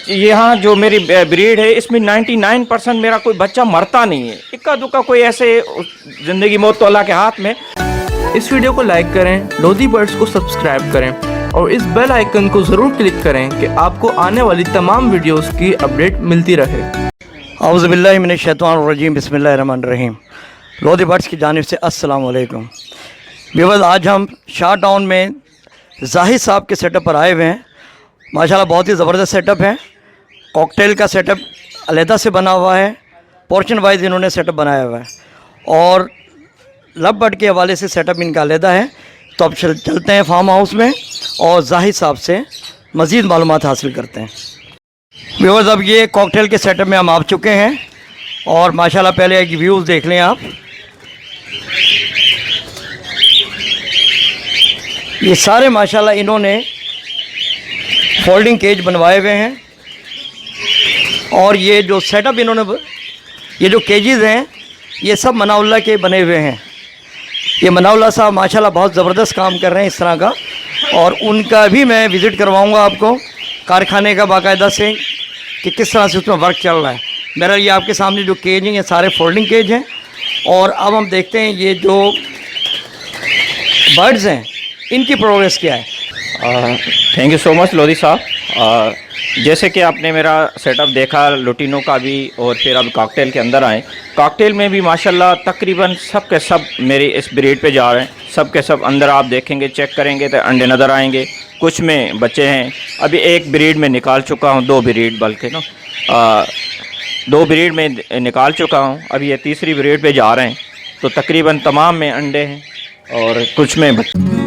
यहाँ जो मेरी ब्रीड है इसमें 99% मेरा कोई बच्चा मरता नहीं है। इक्का दुक्का कोई ऐसे ज़िंदगी मौत तो अल्लाह के हाथ में। इस वीडियो को लाइक करें, लोधी बर्ड्स को सब्सक्राइब करें और इस बेल आइकन को ज़रूर क्लिक करें कि आपको आने वाली तमाम वीडियोस की अपडेट मिलती रहे। औज़ुबिल्लाहि मिनश्शैतानिर्रजीम, बिस्मिल्लाहिर्रहमानिर्रहीम। लोधी बर्ड्स की जानिब से अस्सलाम वालेकुम। व्यूअर्स, आज हम शाह टाउन में जाहिद साहब के सेटअप पर आए हुए हैं। माशाल्लाह बहुत ही ज़बरदस्त सेटअप है। कॉकटेल का सेटअप अलहदा से बना हुआ है, पोर्शन वाइज इन्होंने सेटअप बनाया हुआ है और लव बर्ड के हवाले से सेटअप इनका अलहदा है। तो अब चलते हैं फार्म हाउस में और जाहिद साहब से मज़ीद मालूमात हासिल करते हैं। व्यूअर्स, अब ये कॉकटेल के सेटअप में हम आ चुके हैं और माशाल्लाह पहले एक व्यूज़ देख लें आप। ये सारे माशाल्लाह इन्होंने फोल्डिंग केज बनवाए हुए हैं और ये जो सेटअप इन्होंने, ये जो केजेस हैं ये सब मनाउल्लाह के बने हुए हैं। ये मनाउल्लाह साहब माशाल्लाह बहुत ज़बरदस्त काम कर रहे हैं इस तरह का, और उनका भी मैं विज़िट करवाऊंगा आपको कारखाने का बाकायदा से कि किस तरह से उसमें वर्क चल रहा है। मेरा ये आपके सामने जो केज हैं ये सारे फोल्डिंग केज हैं। और अब हम देखते हैं ये जो बर्ड्स हैं इनकी प्रोग्रेस क्या है। Thank you so much Lodhi साहब। जैसे कि आपने मेरा सेटअप देखा लुटिनो का भी, और फिर अब कॉकटेल के अंदर आए। कॉकटेल में भी माशाल्लाह तकरीबन सब के सब मेरी इस ब्रीड पे जा रहे हैं। सब के सब अंदर आप देखेंगे, चेक करेंगे तो अंडे नज़र आएंगे। कुछ में बच्चे हैं। अभी एक ब्रीड में निकाल चुका हूँ, दो ब्रीड बल्कि ना, दो ब्रीड में निकाल चुका हूँ। अभी ये तीसरी ब्रीड पे जा रहे हैं। तो तकरीबन तमाम में अंडे हैं और कुछ में बच्चे।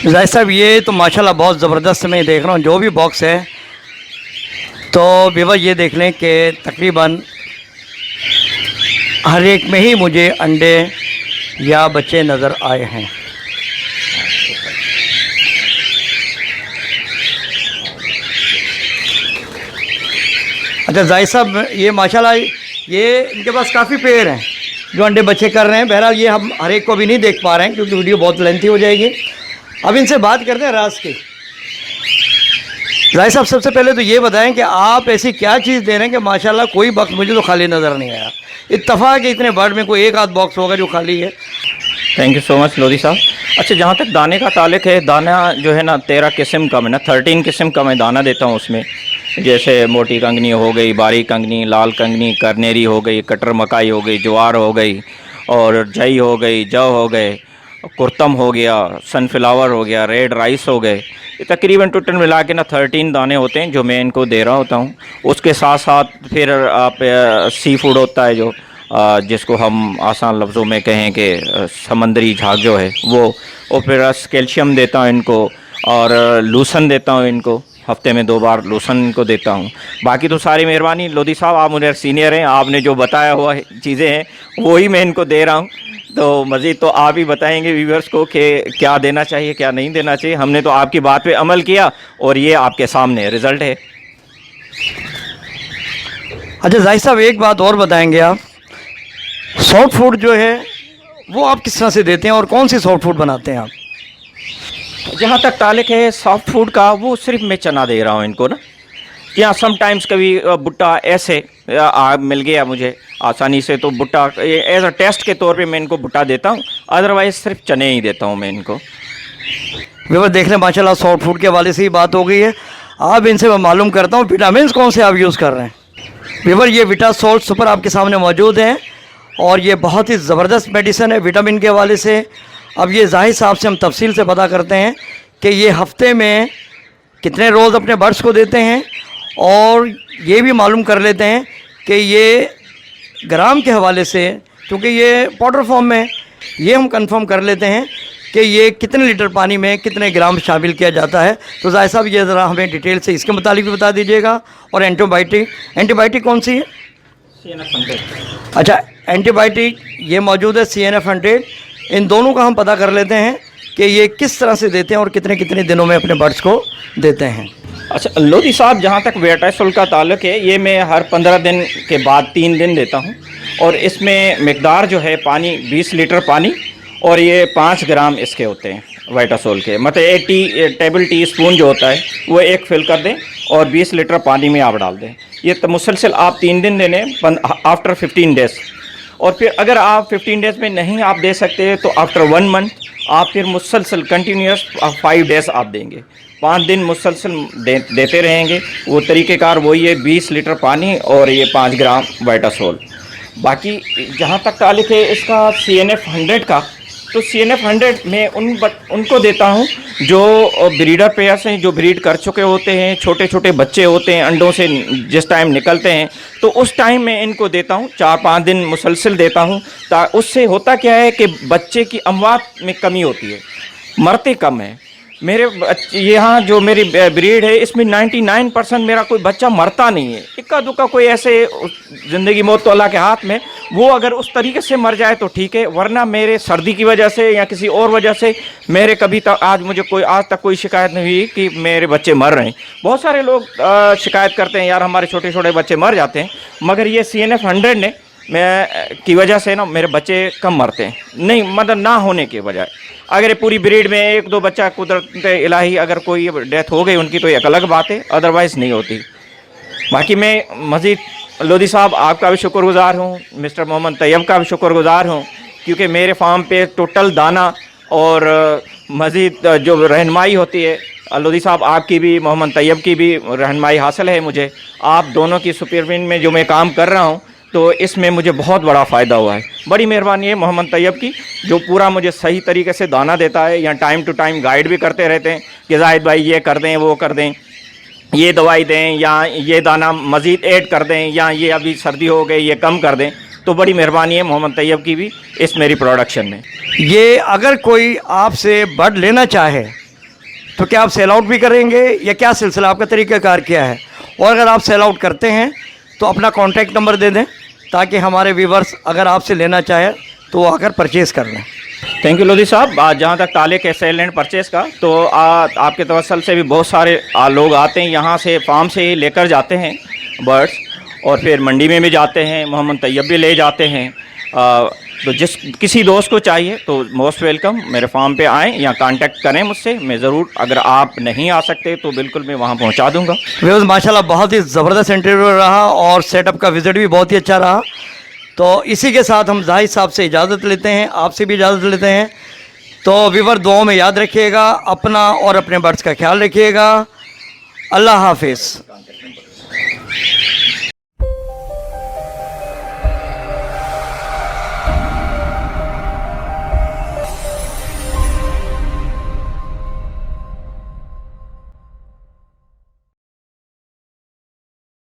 जाहिद साहब ये तो माशाल्लाह बहुत ज़बरदस्त मैं देख रहा हूँ जो भी बॉक्स है। तो व्यूअर ये देख लें कि तकरीबन हर एक में ही मुझे अंडे या बच्चे नज़र आए हैं। अच्छा जाहिद साहब ये माशाल्लाह ये इनके पास काफ़ी पेड़ हैं जो अंडे बच्चे कर रहे हैं। बहरहाल ये हम हर एक को भी नहीं देख पा रहे हैं क्योंकि वीडियो बहुत लेंथी हो जाएगी। अब इनसे बात करते हैं राज की। जाहिद साहब सबसे पहले तो ये बताएं कि आप ऐसी क्या चीज़ दे रहे हैं कि माशाल्लाह कोई बॉक्स मुझे तो खाली नज़र नहीं आया। इत्तफाक इतने बर्ड में कोई एक आध बॉक्स होगा जो खाली है। Thank you so much Lodhi साहब। अच्छा, जहाँ तक दाने का ताल्लुक है, दाना जो है ना 13 किस्म का मैं 13 किस्म का मैं दाना देता हूँ उसमें। जैसे मोटी कंगनी हो गई, बारीक कंगनी, लाल कंगनी, करनेरी हो गई, कटर मकाई हो गई, ज्वार हो गई, और जई हो गई, जौ हो गए, कुर्तम हो गया, सनफ्लावर हो गया, रेड राइस हो गए। ये तकरीबन टोटल मिला के ना 13 दाने होते हैं जो मैं इनको दे रहा होता हूँ। उसके साथ साथ फिर आप सी फूड होता है जो जिसको हम आसान लफ्ज़ों में कहें कि समंदरी झाग जो है वो, और फिर कैल्शियम देता हूँ इनको, और लूसन देता हूँ इनको, हफ्ते में 2 बार लूसन इनको देता हूँ। बाकी तो सारी मेहरबानी लोधी साहब, आप मुझे सीनियर हैं, आपने जो बताया हुआ चीज़ें हैं वही मैं इनको दे रहा हूँ। तो मज़ीद तो आप ही बताएंगे व्यूवर्स को कि क्या देना चाहिए क्या नहीं देना चाहिए। हमने तो आपकी बात पे अमल किया और ये आपके सामने रिज़ल्ट है। अच्छा जाहिद साहब एक बात और बताएंगे आप, सॉफ्ट फूड जो है वो आप किस तरह से देते हैं और कौन सी सॉफ्ट फूड बनाते हैं आप? जहाँ तक ताल्लुक है सॉफ्ट फूड का, वो सिर्फ मैं चना दे रहा हूँ इनको ना। या समटाइम्स कभी भुट्टा ऐसे मिल गया मुझे आसानी से, तो भुट्टा एज अ टेस्ट के तौर पे मैं इनको भुट्टा देता हूँ। अदरवाइज़ सिर्फ चने ही देता हूँ मैं इनको। व्यूअर देख लें माशाल्लाह सॉफ्ट फूड के हवाले से ही बात हो गई है। अब इनसे मैं मालूम करता हूँ विटामिन कौन से आप यूज़ कर रहे हैं। व्यूअर ये विटा सोल्ट सुपर आपके सामने मौजूद हैं और ये बहुत ही ज़बरदस्त मेडिसिन है विटामिन के हवाले से। अब ये जाहिद साहब से हम तफसील से पता करते हैं कि ये हफ्ते में कितने रोज़ अपने बर्ड्स को देते हैं, और ये भी मालूम कर लेते हैं कि ये ग्राम के हवाले से, क्योंकि ये पाउडर फॉर्म में, ये हम कंफर्म कर लेते हैं कि ये कितने लीटर पानी में कितने ग्राम शामिल किया जाता है। तो जाहिद साहब ये ज़रा हमें डिटेल से इसके मुतालिक भी बता दीजिएगा। और एंटीबायोटिक कौन सी है? अच्छा, एंटीबायोटिक ये मौजूद है CNF 100। इन दोनों का हम पता कर लेते हैं कि ये किस तरह से देते हैं और कितने कितने दिनों में अपने बर्ड्स को देते हैं। अच्छा लोधी साहब, जहाँ तक वेटासोल का ताल्लुक है, ये मैं हर 15 दिन के बाद 3 दिन देता हूँ। और इसमें मकदार जो है पानी 20 लीटर पानी, और ये 5 ग्राम इसके होते हैं वेटासोल के। मतलब 1 टेबल टी स्पून जो होता है वो 1 फिल कर दें और 20 लीटर पानी में आप डाल दें। ये तो मुसलसल आप 3 दिन देने आफ्टर 15 डेज़। और फिर अगर आप 15 डेज़ में नहीं आप दे सकते तो आफ्टर 1 मंथ आप फिर मुसलसल कंटिन्यूस 5 डेज़ आप देंगे। 5 दिन मुसलसल देते रहेंगे। वो तरीक़ेकार वही है, 20 लीटर पानी और ये 5 ग्राम वेटासोल। बाकी जहाँ तक ताल्लुक है इसका CNF 100 का, तो CNF 100 मैं उनको देता हूँ जो ब्रीडर पेयर्स हैं, जो ब्रीड कर चुके होते हैं, छोटे छोटे बच्चे होते हैं अंडों से जिस टाइम निकलते हैं, तो उस टाइम मैं इनको देता हूँ। 4-5 दिन मुसलसल देता हूँ। उससे होता क्या है कि बच्चे की अमवात में कमी होती है, मरते कम है। मेरे यहाँ जो मेरी ब्रीड है इसमें 99% मेरा कोई बच्चा मरता नहीं है। इक्का दुक्का कोई ऐसे ज़िंदगी मौत तो अल्लाह के हाथ में, वो अगर उस तरीके से मर जाए तो ठीक है, वरना मेरे सर्दी की वजह से या किसी और वजह से मेरे कभी तक आज तक कोई शिकायत नहीं हुई कि मेरे बच्चे मर रहे हैं। बहुत सारे लोग शिकायत करते हैं यार हमारे छोटे छोटे बच्चे मर जाते हैं, मगर ये CNF 100 ने की वजह से ना मेरे बच्चे कम मरते हैं। नहीं मतलब ना होने के बजाय, अगर पूरी ब्रीड में 1-2 बच्चा कुदरत इलाही अगर कोई डेथ हो गई उनकी तो एक अलग बात है, अदरवाइज़ नहीं होती। बाकी मैं मज़ीद लोधी साहब आपका भी शुक्रगुज़ार हूँ, मिस्टर मोहम्मद तैयब का भी शुक्रगुज़ार हूँ, क्योंकि मेरे फार्म पे टोटल दाना और मज़ीद जो रहनुमाई होती है, लोधी साहब आपकी भी मोहम्मद तैयब की भी रहनुमाई हासिल है मुझे। आप दोनों की सुपरविजन में जो मैं काम कर रहा हूँ तो इसमें मुझे बहुत बड़ा फ़ायदा हुआ है। बड़ी मेहरबानी है मोहम्मद तैयब की, जो पूरा मुझे सही तरीके से दाना देता है, या टाइम टू टाइम गाइड भी करते रहते हैं कि जाहिद भाई ये कर दें, वो कर दें, ये दवाई दें, या ये दाना मज़ीद ऐड कर दें, या ये अभी सर्दी हो गई ये कम कर दें। तो बड़ी मेहरबानी है मोहम्मद तैयब की भी इस मेरी प्रोडक्शन में। ये अगर कोई आपसे बर्ड लेना चाहे तो क्या आप सेल आउट भी करेंगे या क्या सिलसिला, आपका तरीक़ाकार क्या है? और अगर आप सेल आउट करते हैं तो अपना कॉन्टैक्ट नंबर दे दें ताकि हमारे व्यूवर्स अगर आपसे लेना चाहे तो वो आकर परचेज़ कर लें। थैंक यू लोधी साहब। जहाँ तक ताले के सेल एंड परचेज़ का, तो आपके तवसल से भी बहुत सारे लोग आते हैं यहाँ से, फार्म से ही लेकर जाते हैं बर्ड्स, और फिर मंडी में भी जाते हैं, मोहम्मद तैयब भी ले जाते हैं। तो जिस किसी दोस्त को चाहिए तो मोस्ट वेलकम, मेरे फार्म पे आएँ या कांटेक्ट करें मुझसे, मैं ज़रूर, अगर आप नहीं आ सकते तो बिल्कुल मैं वहाँ पहुँचा दूँगा। व्यूअर्स माशाल्लाह बहुत ही ज़बरदस्त इंटरव्यू रहा और सेटअप का विज़िट भी बहुत ही अच्छा रहा। तो इसी के साथ हम जाहिद साहब से इजाज़त लेते हैं, आपसे भी इजाज़त लेते हैं। तो व्यूअर दुआओं में याद रखिएगा, अपना और अपने बर्ड्स का ख्याल रखिएगा। अल्लाह हाफिज़।